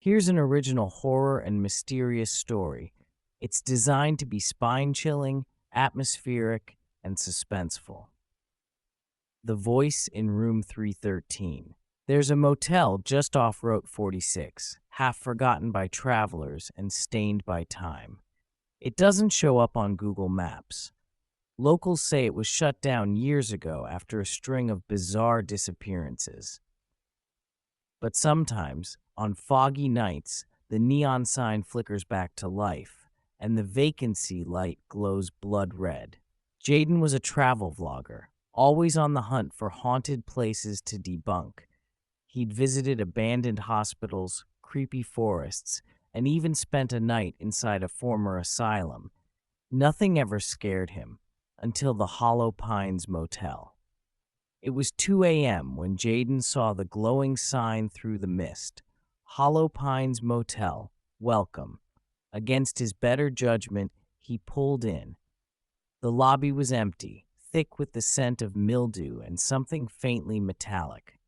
Here's an original horror and mysterious story. It's designed to be spine-chilling, atmospheric, and suspenseful. The Voice in Room 313. There's a motel just off Route 46, half forgotten by travelers and stained by time. It doesn't show up on Google Maps. Locals say it was shut down years ago after a string of bizarre disappearances. But sometimes, on foggy nights, the neon sign flickers back to life, and the vacancy light glows blood red. Jayden was a travel vlogger, always on the hunt for haunted places to debunk. He'd visited abandoned hospitals, creepy forests, and even spent a night inside a former asylum. Nothing ever scared him, until the Hollow Pines Motel. It was 2 a.m. when Jayden saw the glowing sign through the mist. Hollow Pines Motel, welcome. Against his better judgment, he pulled in. The lobby was empty, thick with the scent of mildew and something faintly metallic.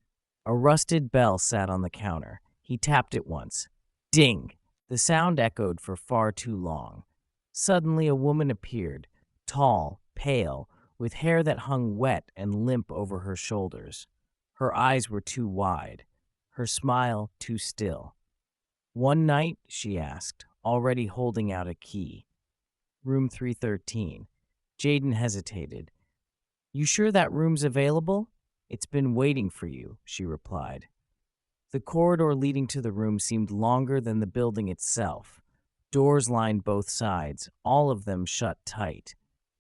A rusted bell sat on the counter. He tapped it once. Ding! The sound echoed for far too long. Suddenly a woman appeared, tall, pale, with hair that hung wet and limp over her shoulders. Her eyes were too wide, her smile too still. "One night?" she asked, already holding out a key. "Room 313. Jayden hesitated. "You sure that room's available?" "It's been waiting for you," she replied. The corridor leading to the room seemed longer than the building itself. Doors lined both sides, all of them shut tight.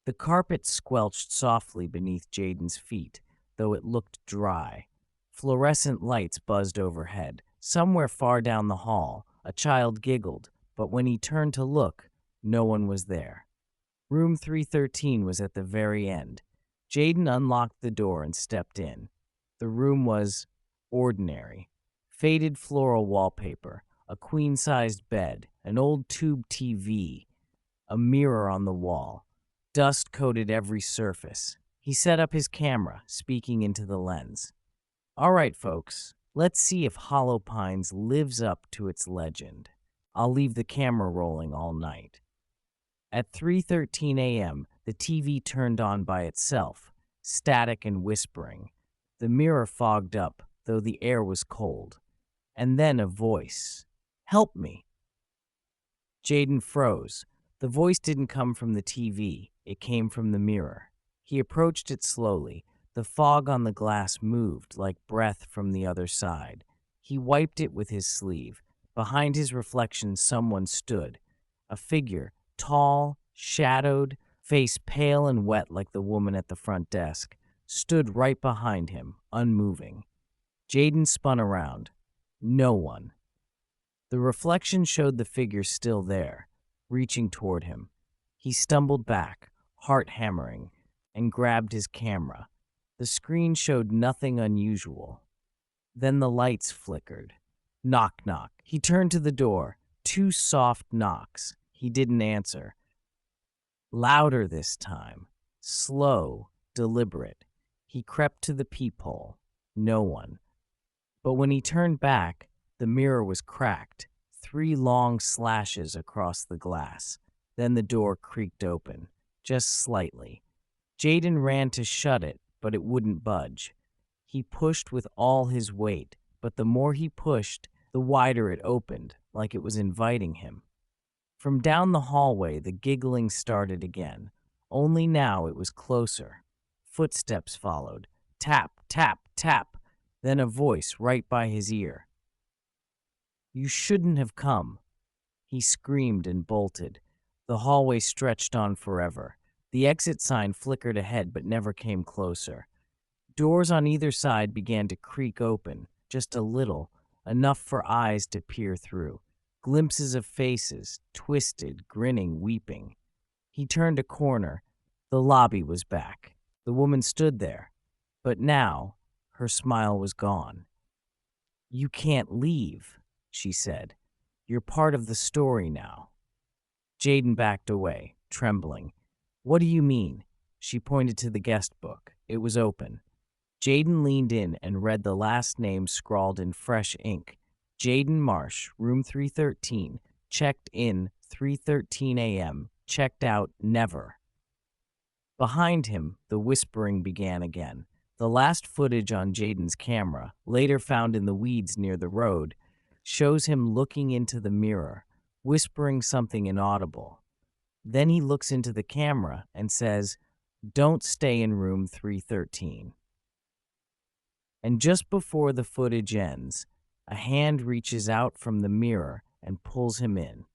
The carpet squelched softly beneath Jayden's feet, though it looked dry. Fluorescent lights buzzed overhead. Somewhere far down the hall, a child giggled, but when he turned to look, no one was there. Room 313 was at the very end. Jayden unlocked the door and stepped in. The room was ordinary. Faded floral wallpaper, a queen-sized bed, an old tube TV, a mirror on the wall. Dust coated every surface. He set up his camera, speaking into the lens. "All right, folks, let's see if Hollow Pines lives up to its legend. I'll leave the camera rolling all night." At 3:13 a.m., the TV turned on by itself, static and whispering. The mirror fogged up, though the air was cold. And then a voice. "Help me." Jayden froze. The voice didn't come from the TV. It came from the mirror. He approached it slowly. The fog on the glass moved like breath from the other side. He wiped it with his sleeve. Behind his reflection, someone stood. A figure, tall, shadowed, face pale and wet like the woman at the front desk, stood right behind him, unmoving. Jayden spun around. No one. The reflection showed the figure still there, reaching toward him. He stumbled back, heart hammering, and grabbed his camera. The screen showed nothing unusual. Then the lights flickered. Knock, knock. He turned to the door. 2 soft knocks. He didn't answer. Louder this time. Slow, deliberate. He crept to the peephole. No one. But when he turned back, the mirror was cracked. 3 long slashes across the glass. Then the door creaked open, just slightly. Jayden ran to shut it, but it wouldn't budge. He pushed with all his weight, but the more he pushed, the wider it opened, like it was inviting him. From down the hallway, the giggling started again. Only now it was closer. Footsteps followed. Tap, tap, tap. Then a voice right by his ear. "You shouldn't have come." He screamed and bolted. The hallway stretched on forever. The exit sign flickered ahead but never came closer. Doors on either side began to creak open, just a little, enough for eyes to peer through. Glimpses of faces, twisted, grinning, weeping. He turned a corner. The lobby was back. The woman stood there. But now, her smile was gone. "You can't leave," she said. "You're part of the story now." Jayden backed away, trembling. "What do you mean?" She pointed to the guest book. It was open. Jayden leaned in and read the last name scrawled in fresh ink. Jayden Marsh, room 313, checked in 3:13 a.m., checked out never. Behind him, the whispering began again. The last footage on Jayden's camera, later found in the weeds near the road, shows him looking into the mirror, whispering something inaudible. Then he looks into the camera and says, "Don't stay in room 313." And just before the footage ends, a hand reaches out from the mirror and pulls him in.